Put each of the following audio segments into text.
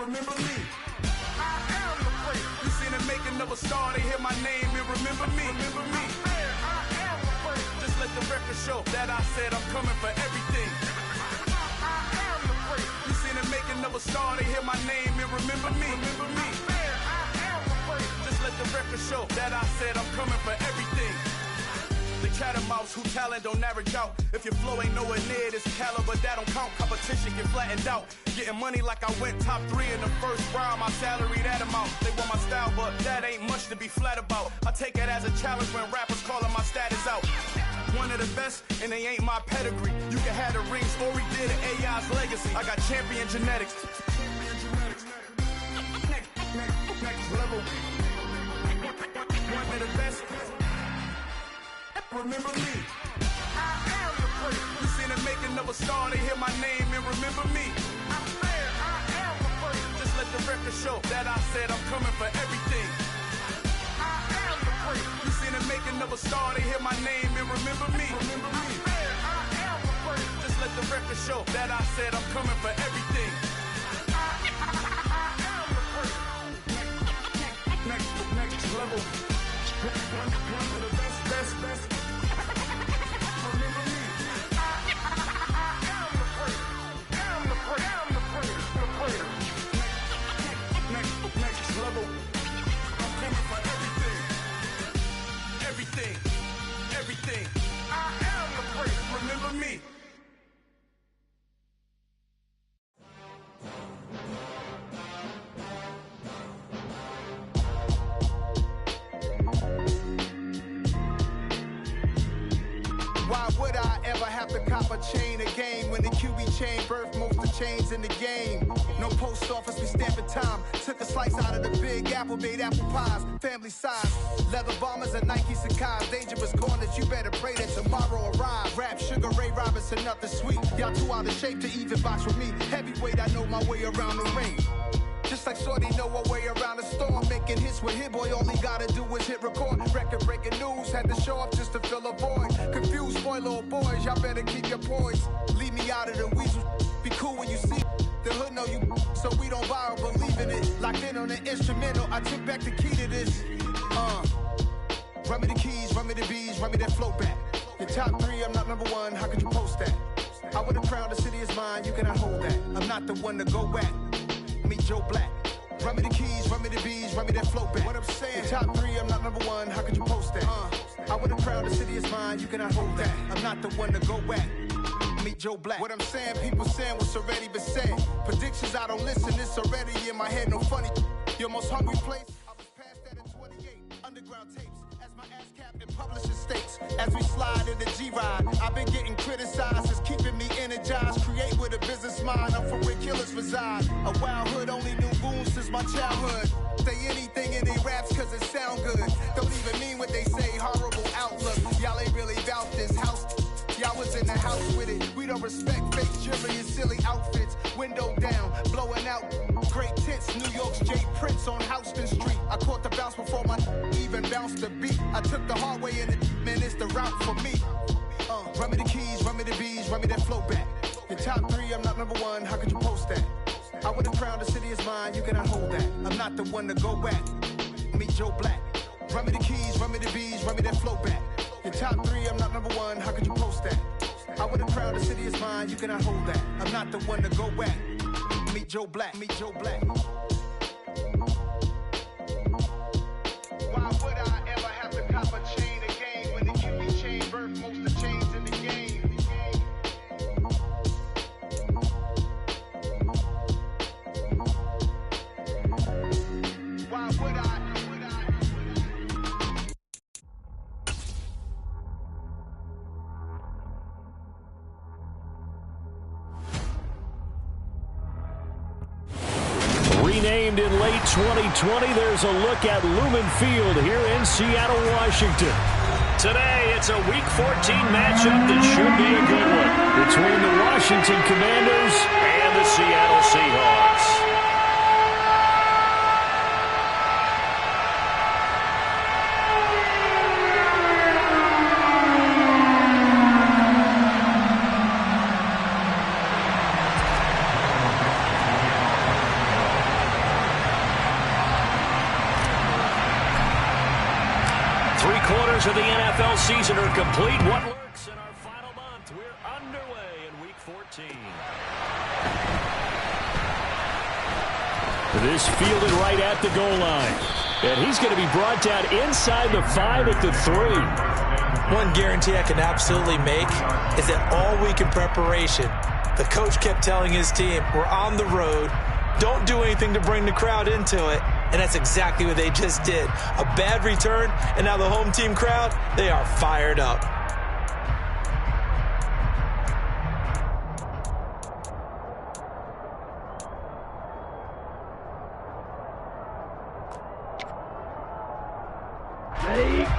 remember me. I am the place. You seen the making of a star, they hear my name and remember me. Remember me. I am the place. Just let the record show that I said I'm coming for everything. I am the place. You seen the making of a star, they hear my name and remember me. Remember me. I am the place. Just let the record show that I said I'm coming for everything. The catamounts who talent don't average out. If your flow ain't nowhere near this caliber, that don't count. Competition get flattened out. Getting money like I went top 3 in the first round. My salary that amount. They want my style, but that ain't much to be flat about. I take it as a challenge when rappers calling my status out. One of the best, and they ain't my pedigree. You can have the rings, or we did an AI's legacy. I got champion genetics. Next level. One of the best. Remember me. I am the place. You seen the making of a star, they hear my name and remember me. I said I am the place. Just let the record show that I said I'm coming for everything. I am the place. You seen the making of a star, they hear my name and remember me. Remember me. I said I am the place. Just let the record show that I said I'm coming for everything. I am the place. Next level. One of the best. Next level. I'm coming for everything. Everything. I am the place. Remember me. Why would I ever have to cop a chain again when the QB chain birthed most of chains in the game? No post office, we stamping time. Took a slice out of the big apple, made apple pies, family size. Leather bombers and Nike Sacai's. Dangerous corners, you better pray that tomorrow arrive. Rap, Sugar Ray Robinson, nothing sweet. Y'all too out of shape to even box with me. Heavyweight, I know my way around the ring. Just like Shorty know her way around the storm. Making hits with Hit Boy, all he gotta do is hit record. Record breaking news, had to show up just to fill a void. Confused boy, little boys, y'all better keep your poise. Leave me out of the weasel, be cool when you see the hood know you, so we don't borrow, believe in it. Locked in on the instrumental, I took back the key to this. Run me the keys, run me the bees, run me that flow back. Your top 3, I'm not number 1, how could you post that? I would've crowned the city is mine, you cannot hold that. I'm not the one to go at. Meet Joe Black. Run me the keys, run me the bees, run me that flow back. What I'm saying, your top 3, I'm not number 1, how could you post that? I would've crowned the city is mine, you cannot hold that. I'm not the one to go at. Meet Joe Black. What I'm saying, people saying what's already been said. Predictions, I don't listen, it's already in my head, no funny. Your most hungry place, I was past that in 28. Underground tapes, as my ass cap in publishing states. As we slide in the G-Ride, I've been getting criticized, it's keeping me energized. Create with a business mind, I'm from where killers reside. A wild hood, only knew goons since my childhood. Say anything in they raps cause it sound good. Don't even mean what they say, horrible outlook. Y'all ain't really about this house. Y'all was in the house with it. We don't respect fake jewelry and silly outfits. Window down, blowing out great tits. New York's J. Prince on Houston Street. I caught the bounce before my even bounced the beat. I took the hard way and it, man, it's the route for me. Run me the keys, run me the bees, run me that flow back. Your top 3, I'm not number 1, how could you post that? I would've crowned the city is mine, you cannot hold that. I'm not the one to go at. Meet Joe Black. Run me the keys, run me the bees, run me that flow back. Your top 3, I'm not number 1, how could you post that? I would've crowned the city is mine, you cannot hold that. I'm not the one to go at. Meet Joe Black, meet Joe Black. Why would I ever have to cop a chain again when the QB chain birthed most of chains in the game? Why would I? Renamed in late 2020, there's a look at Lumen Field here in Seattle, Washington. Today, it's a Week 14 matchup that should be a good one between the Washington Commanders and the Seattle Seahawks. quarters of the NFL season are complete. What lurks in our final month? We're underway in Week 14. This fielded right at the goal line. And he's going to be brought down inside the 5 at the 3. One guarantee I can absolutely make is that all week in preparation, the coach kept telling his team, we're on the road, don't do anything to bring the crowd into it. And that's exactly what they just did. A bad return, and now the home team crowd, they are fired up.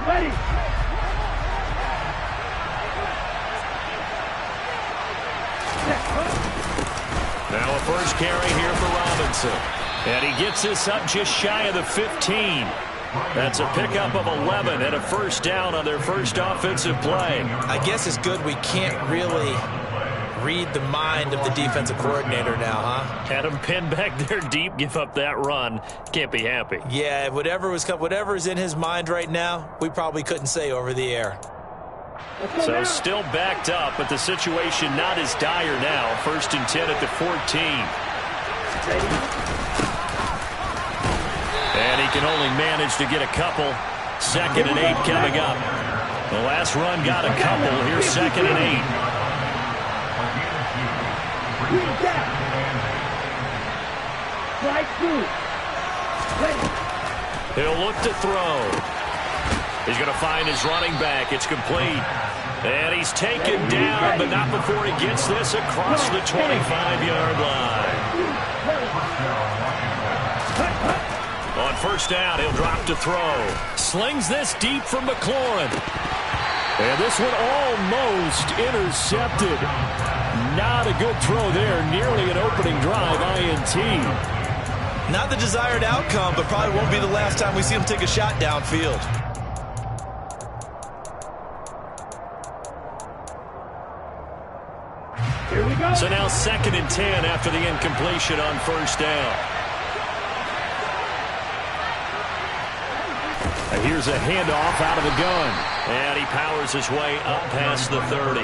Ready. Now a first carry here for Robinson. And he gets this up just shy of the 15. That's a pickup of 11 and a first down on their first offensive play. I guess it's good we can't really read the mind of the defensive coordinator now, huh? Had him pinned back there deep, give up that run. Can't be happy. Yeah, whatever's in his mind right now, we probably couldn't say over the air. So still backed up, but the situation not as dire now. First and 10 at the 14. And he can only manage to get a couple. Second and 8 coming up. The last run got a couple. Here's second and 8. He'll look to throw. He's going to find his running back. It's complete. And he's taken down, but not before he gets this across the 25-yard line. On first down, he'll drop to throw. Slings this deep from McLaurin. And this one almost intercepted. Not a good throw there. Nearly an opening drive, INT. Not the desired outcome, but probably won't be the last time we see him take a shot downfield. Here we go. So now second and 10 after the incompletion on first down. Here's a handoff out of the gun. And he powers his way up past the 30. 4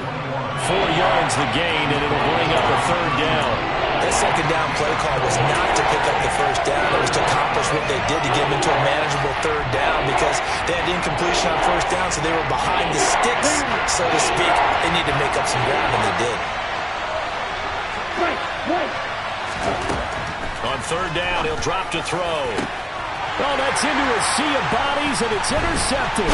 yards the gain, and it'll bring up a third down. That second down play call was not to pick up the first down. It was to accomplish what they did to get them into a manageable third down because they had incompletion on first down, so they were behind the sticks, so to speak. They need to make up some ground, and they did. On third down, he'll drop to throw. Oh, that's into a sea of bodies, and it's intercepted.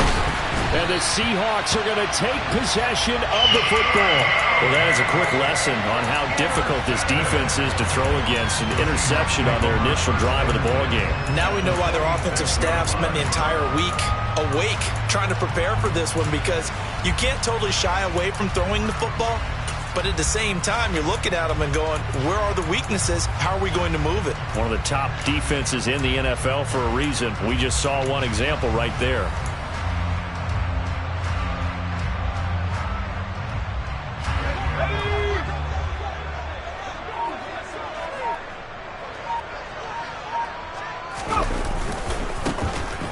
And the Seahawks are going to take possession of the football. Well, that is a quick lesson on how difficult this defense is to throw against. An interception on their initial drive of the ballgame. Now we know why their offensive staff spent the entire week awake trying to prepare for this one, because you can't totally shy away from throwing the football. But at the same time, you're looking at them and going, where are the weaknesses? How are we going to move it? One of the top defenses in the NFL for a reason. We just saw one example right there.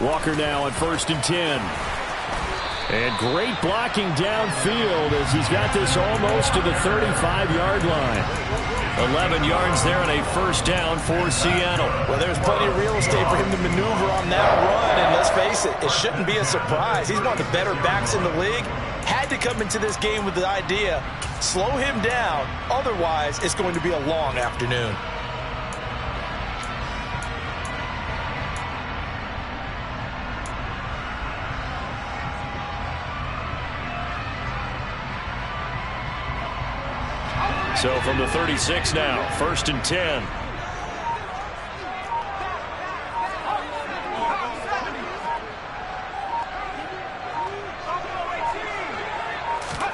Walker now on first and 10. And great blocking downfield as he's got this almost to the 35-yard line. 11 yards there and a first down for Seattle. Well, there's plenty of real estate for him to maneuver on that run, and let's face it, it shouldn't be a surprise. He's one of the better backs in the league. Had to come into this game with the idea, slow him down, otherwise it's going to be a long afternoon. So from the 36 now, first and 10.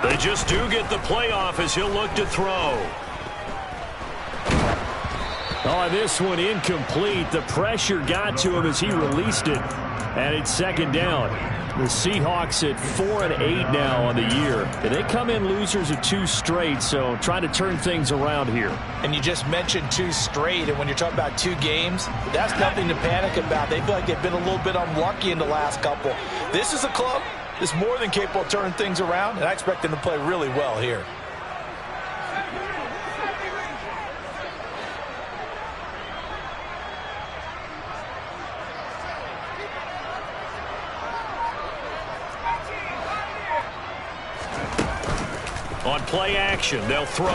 They just do get the playoff as he'll look to throw. Oh, this one incomplete. The pressure got to him as he released it. And it's second down. The Seahawks at 4-8 now on the year. And they come in losers of 2 straight, so trying to turn things around here. And you just mentioned 2 straight, and when you're talking about 2 games, that's nothing to panic about. They feel like they've been a little bit unlucky in the last couple. This is a club is more than capable of turning things around, and I expect him to play really well here. On play action, they'll throw.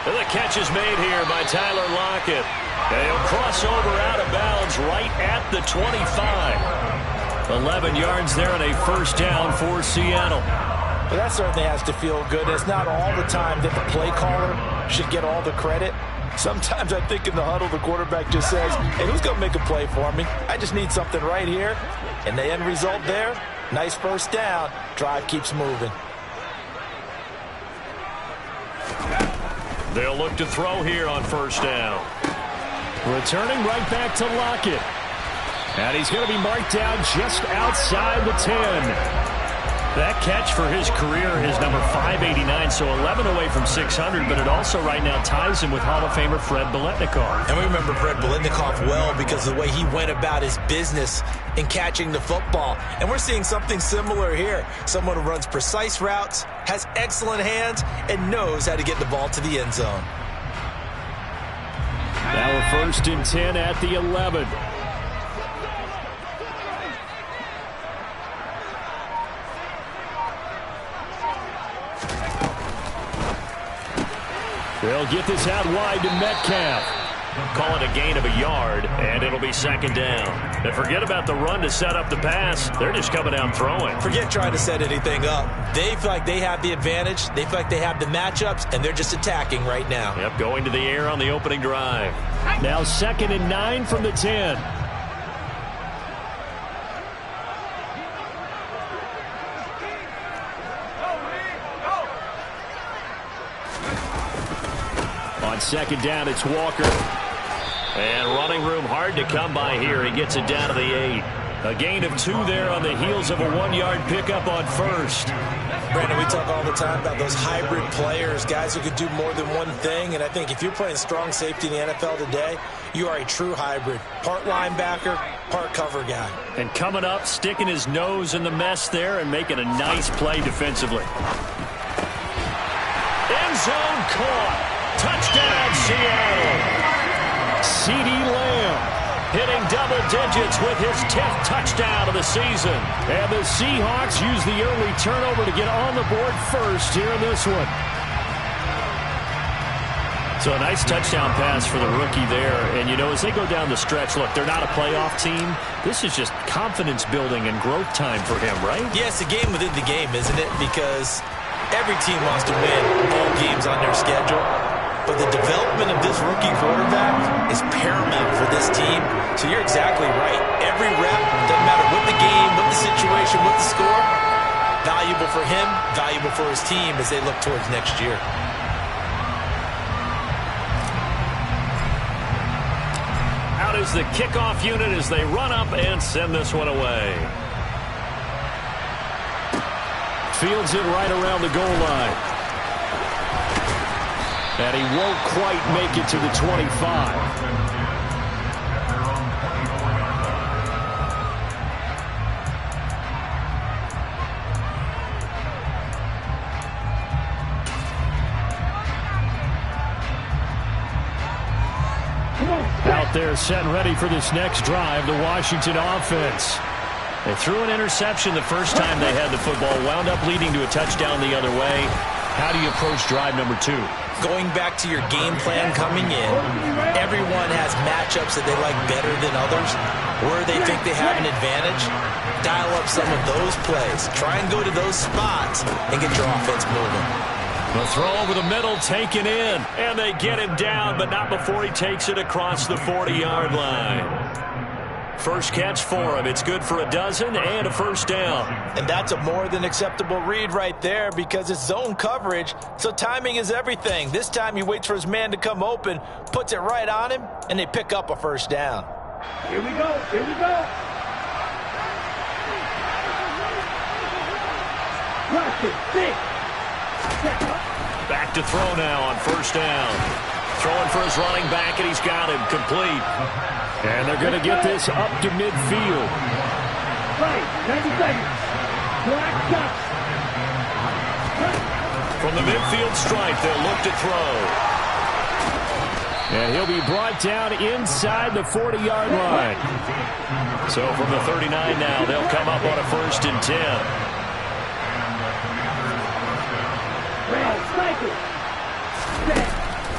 And the catch is made here by Tyler Lockett. And he'll cross over out of bounds right at the 25. 11 yards there and a first down for Seattle. But that certainly has to feel good. It's not all the time that the play caller should get all the credit. Sometimes I think in the huddle, the quarterback just says, hey, who's going to make a play for me? I just need something right here. And the end result there, nice first down. Drive keeps moving. They'll look to throw here on first down. Returning right back to Lockett. And he's going to be marked down just outside the 10. That catch for his career is number 589, so 11 away from 600, but it also right now ties him with Hall of Famer Fred Biletnikoff. And we remember Fred Biletnikoff well because of the way he went about his business in catching the football. And we're seeing something similar here. Someone who runs precise routes, has excellent hands, and knows how to get the ball to the end zone. Now a 1st and 10 at the 11. They'll get this out wide to Metcalf. Call it a gain of a yard, and it'll be 2nd down. And forget about the run to set up the pass. They're just coming down throwing. Forget trying to set anything up. They feel like they have the advantage. They feel like they have the matchups, and they're just attacking right now. Yep, going to the air on the opening drive. Now 2nd and 9 from the 10. On 2nd down, it's Walker. And running room hard to come by here. He gets it down to the 8. A gain of 2 there on the heels of a 1-yard pickup on first. Brandon, we talk all the time about those hybrid players, guys who can do more than one thing. And I think if you're playing strong safety in the NFL today, you are a true hybrid. Part linebacker, part cover guy. And coming up, sticking his nose in the mess there and making a nice play defensively. End zone caught. Touchdown, Seattle. CeeDee Lamb hitting double digits with his 10th touchdown of the season. And the Seahawks use the early turnover to get on the board first here in this one. So a nice touchdown pass for the rookie there. And, you know, as they go down the stretch, look, they're not a playoff team. This is just confidence building and growth time for him, right? Yes, a game within the game, isn't it? Because every team wants to win all games on their schedule. But the development of this rookie quarterback is paramount for this team. So you're exactly right. Every rep, doesn't matter what the game, what the situation, what the score, valuable for him, valuable for his team as they look towards next year. Out is the kickoff unit as they run up and send this one away. Fields it right around the goal line. And he won't quite make it to the 25. Out there set and ready for this next drive, the Washington offense. They threw an interception the first time they had the football, wound up leading to a touchdown the other way. How do you approach drive number 2? Going back to your game plan coming in, everyone has matchups that they like better than others. Where they think they have an advantage, dial up some of those plays. Try and go to those spots and get your offense moving. The throw over the middle taken in, and they get him down, but not before he takes it across the 40-yard line. First catch for him. It's good for a dozen and a first down. And that's a more than acceptable read right there because it's zone coverage, so timing is everything. This time he waits for his man to come open, puts it right on him, and they pick up a first down. Here we go. Here we go. Rush it. 6. Back to throw now on first down. Throwing for his running back, and he's got him complete. And they're going to get this up to midfield. Right, 90 seconds. From the midfield stripe, they'll look to throw. And he'll be brought down inside the 40-yard line. So from the 39 now, they'll come up on a 1st and 10.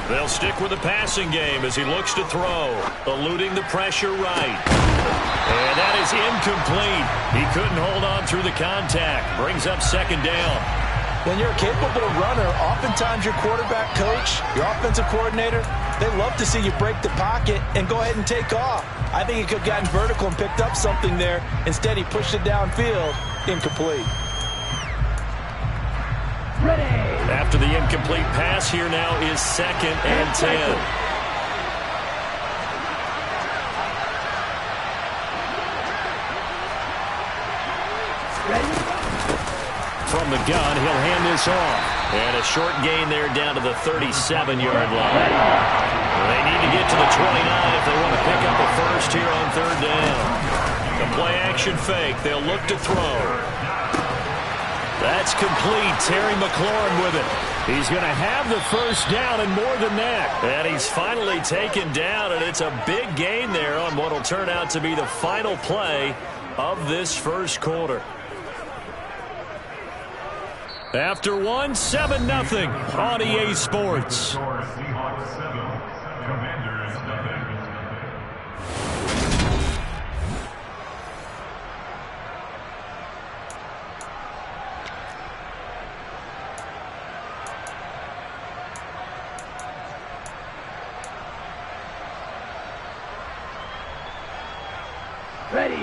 They'll stick with the passing game as he looks to throw, eluding the pressure right. And that is incomplete. He couldn't hold on through the contact. Brings up 2nd down. When you're a capable runner, oftentimes your quarterback coach, your offensive coordinator, they love to see you break the pocket and go ahead and take off. I think he could have gotten vertical and picked up something there. Instead, he pushed it downfield. Incomplete. After the incomplete pass, here now is 2nd and 10. From the gun, he'll hand this off. And a short gain there down to the 37-yard line. They need to get to the 29 if they want to pick up a first here on 3rd down. The play-action fake. They'll look to throw. That's complete. Terry McLaurin with it. He's going to have the first down and more than that. And he's finally taken down, and it's a big gain there on what will turn out to be the final play of this first quarter. After 7-0 on EA Sports. Ready.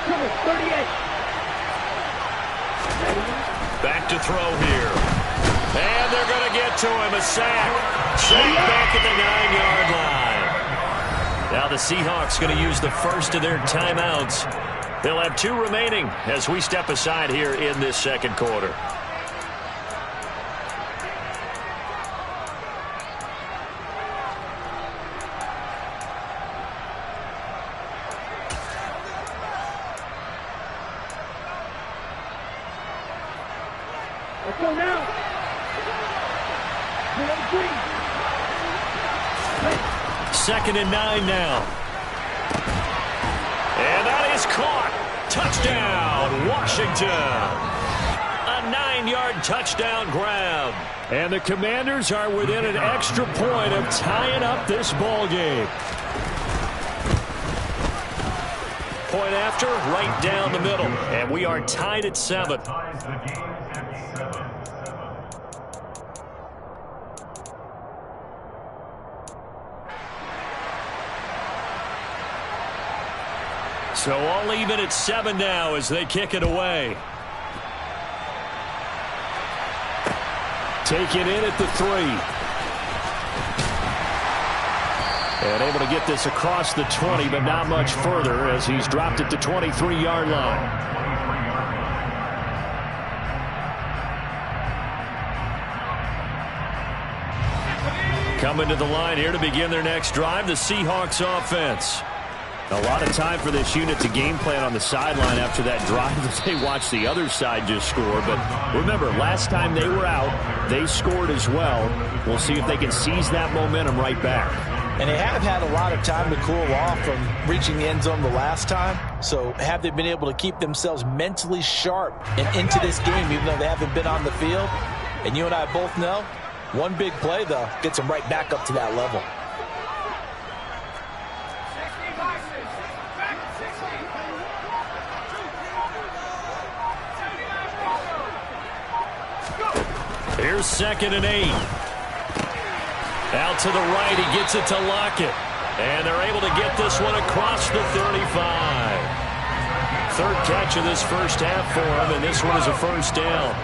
Number 38. Back to throw here. And they're going to get to him. A sack. Sack back at the 9-yard line. Now the Seahawks going to use the first of their timeouts. They'll have 2 remaining as we step aside here in this second quarter. Let's go now. 2nd and 9 now. And that is caught. Touchdown, Washington. A 9-yard touchdown grab. And the Commanders are within an extra point of tying up this ball game. Point after, right down the middle. And we are tied at 7. So all even at 7 now as they kick it away. Take it in at the 3. And able to get this across the 20, but not much further as he's dropped at the 23-yard line. Coming to the line here to begin their next drive, the Seahawks offense. A lot of time for this unit to game plan on the sideline after that drive that they watched the other side just score. But remember, last time they were out, they scored as well. We'll see if they can seize that momentum right back. And they have had a lot of time to cool off from reaching the end zone the last time. So have they been able to keep themselves mentally sharp and into this game, even though they haven't been on the field? And you and I both know, one big play, though, gets them right back up to that level. Here's 2nd and 8. Out to the right, he gets it to Lockett. And they're able to get this one across the 35. 3rd catch of this first half for him, and this one is a first down.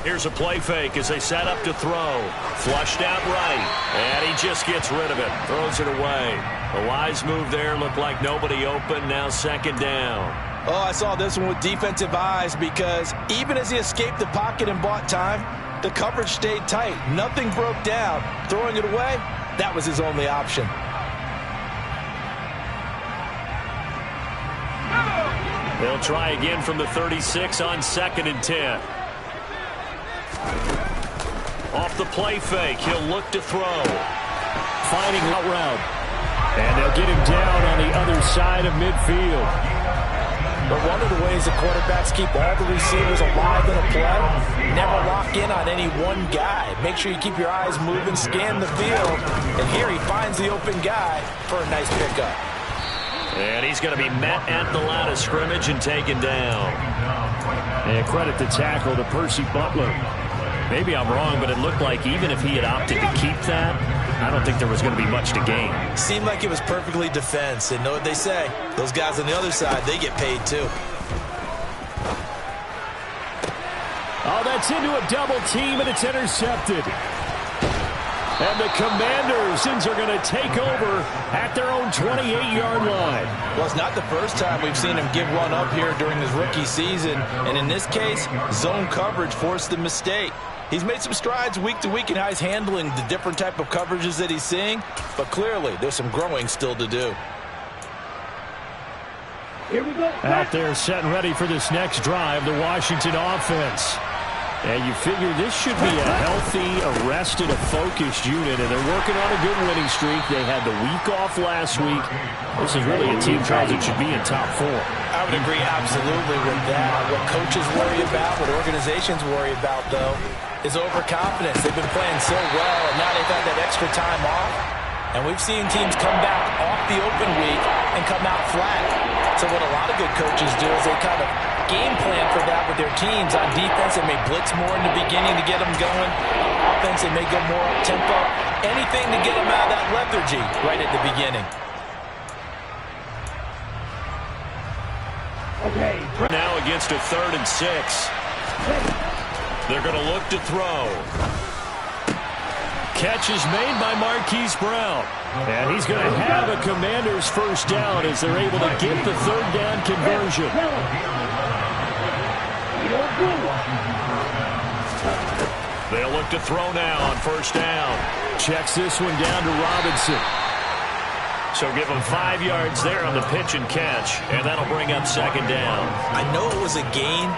Here's a play fake as they set up to throw. Flushed out right, and he just gets rid of it. Throws it away. A wise move there. Looked like nobody open. Now 2nd down. Oh, I saw this one with defensive eyes because even as he escaped the pocket and bought time, The coverage stayed tight. Nothing broke down. Throwing it away, that was his only option. They'll try again from the 36 on 2nd and 10. Off the play fake, he'll look to throw. Finding out route. And they'll get him down on the other side of midfield. But one of the ways the quarterbacks keep all the receivers alive in a play, never lock in on any one guy. Make sure you keep your eyes moving, scan the field. And here he finds the open guy for a nice pickup. And he's going to be met at the line of scrimmage and taken down. And credit the tackle to Percy Butler. Maybe I'm wrong, but it looked like even if he had opted to keep that, I don't think there was going to be much to gain. Seemed like it was perfectly defense. And know what they say, those guys on the other side, they get paid too. Oh, that's into a double team, and it's intercepted. And the Commanders are going to take over at their own 28-yard line. Well, it's not the first time we've seen him give one up here during his rookie season. And in this case, zone coverage forced the mistake. He's made some strides week to week in how he's handling the different type of coverages that he's seeing. But clearly, there's some growing still to do. Here we go. Out there set and ready for this next drive, the Washington offense. And you figure this should be a healthy, arrested, a focused unit, and they're working on a good winning streak. They had the week off last week. This is really a team, Charles, that should be in top 4. I would agree absolutely with that. What coaches worry about, what organizations worry about, though, is overconfidence. They've been playing so well, and now they've had that extra time off. And we've seen teams come back off the open week and come out flat. So what a lot of good coaches do is they kind of game plan for that with their teams. On defense, they may blitz more in the beginning to get them going. Offense, they may go more up-tempo. Anything to get them out of that lethargy right at the beginning. Okay. Now against a 3rd and 6. They're going to look to throw. Catch is made by Marquise Brown. And he's going to have a Commanders first down as they're able to get the 3rd down conversion. They'll look to throw now on 1st down. Checks this one down to Robinson. So give him 5 yards there on the pitch and catch, and that'll bring up 2nd down. I know it was a gain,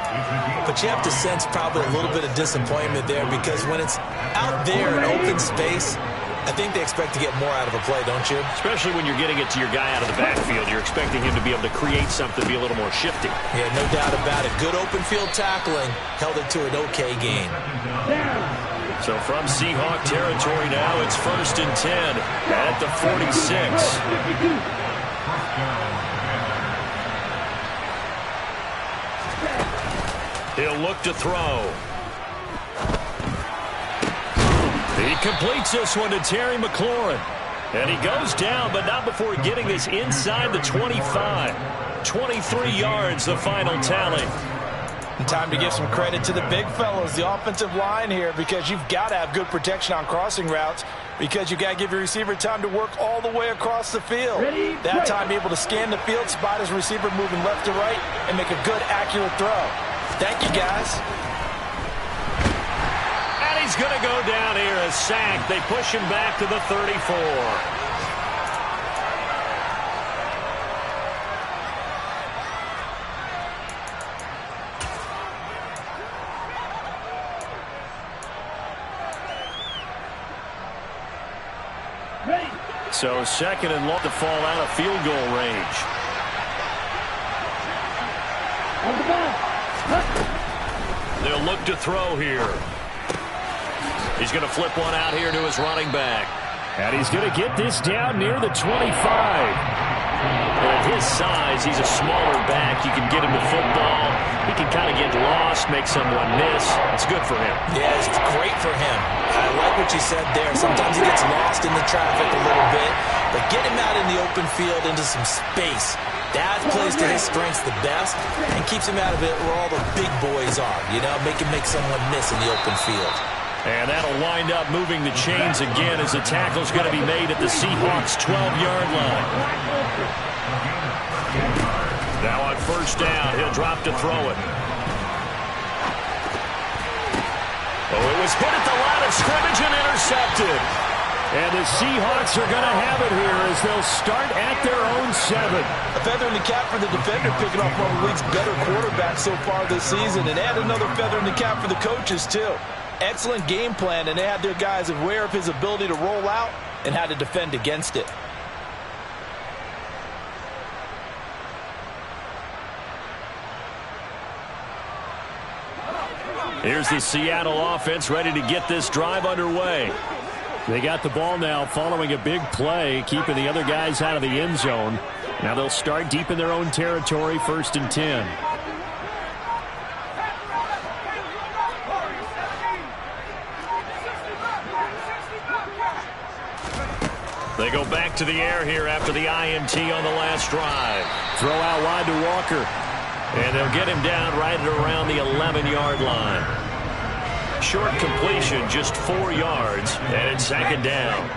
but you have to sense probably a little bit of disappointment there because when it's out there in open space, I think they expect to get more out of a play, don't you? Especially when you're getting it to your guy out of the backfield. You're expecting him to be able to create something, be a little more shifty. Yeah, no doubt about it. Good open field tackling held it to an okay gain. So from Seahawk territory now, it's 1st and 10 at the 46. He'll look to throw. He completes this one to Terry McLaurin. And he goes down, but not before getting this inside the 25. 23 yards, the final tally. And time to give some credit to the big fellows, the offensive line here, because you've got to have good protection on crossing routes because you've got to give your receiver time to work all the way across the field. That time able to scan the field, spot his receiver moving left to right, and make a good, accurate throw. Thank you, guys. And he's going to go down here, a sack. They push him back to the 34. So 2nd and long to fall out of field goal range. They'll look to throw here. He's going to flip one out here to his running back. And he's going to get this down near the 25. And at his size, he's a smaller back. You can get him the football. He can kind of get lost, make someone miss. It's good for him. Yeah, it's great for him. I like what you said there. Sometimes he gets lost in the traffic a little bit, but get him out in the open field into some space. That plays to his strengths the best and keeps him out of it where all the big boys are, you know, make him make someone miss in the open field. And that'll wind up moving the chains again as the tackle's going to be made at the Seahawks' 12-yard line. Now on 1st down, he'll drop to throw it. Oh, it was hit at the line of scrimmage and intercepted. And the Seahawks are going to have it here as they'll start at their own 7. A feather in the cap for the defender, picking off one of the league's better quarterbacks so far this season. And add another feather in the cap for the coaches, too. Excellent game plan, and they had their guys aware of his ability to roll out and how to defend against it. Here's the Seattle offense ready to get this drive underway. They got the ball now following a big play, keeping the other guys out of the end zone. Now they'll start deep in their own territory, 1st and 10. They go back to the air here after the INT on the last drive. Throw out wide to Walker. And they'll get him down right at around the 11-yard line. Short completion, just 4 yards, and it's 2nd down.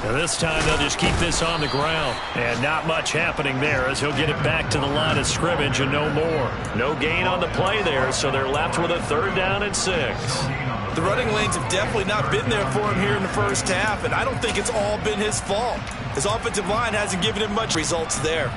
And this time they'll just keep this on the ground. And not much happening there as he'll get it back to the line of scrimmage and no more. No gain on the play there, so they're left with a 3rd down and 6. The running lanes have definitely not been there for him here in the first half, and I don't think it's all been his fault. His offensive line hasn't given him much results there.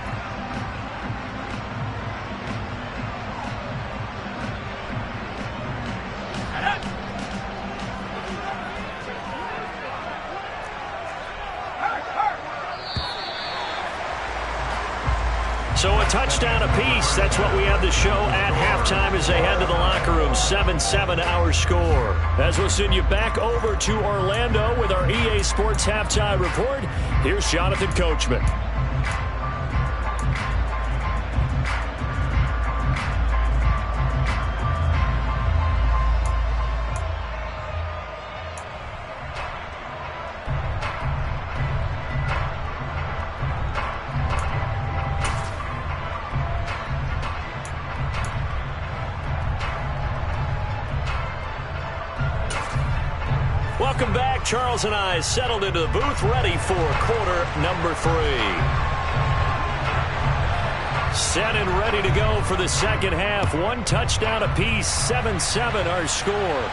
So a touchdown apiece. That's what we have to show at halftime as they head to the locker room. 7-7 our score. As we'll send you back over to Orlando with our EA Sports Halftime Report, here's Jonathan Coachman. Welcome back. Charles and I settled into the booth, ready for quarter number 3. Set and ready to go for the second half. 1 touchdown apiece, 7-7 our score.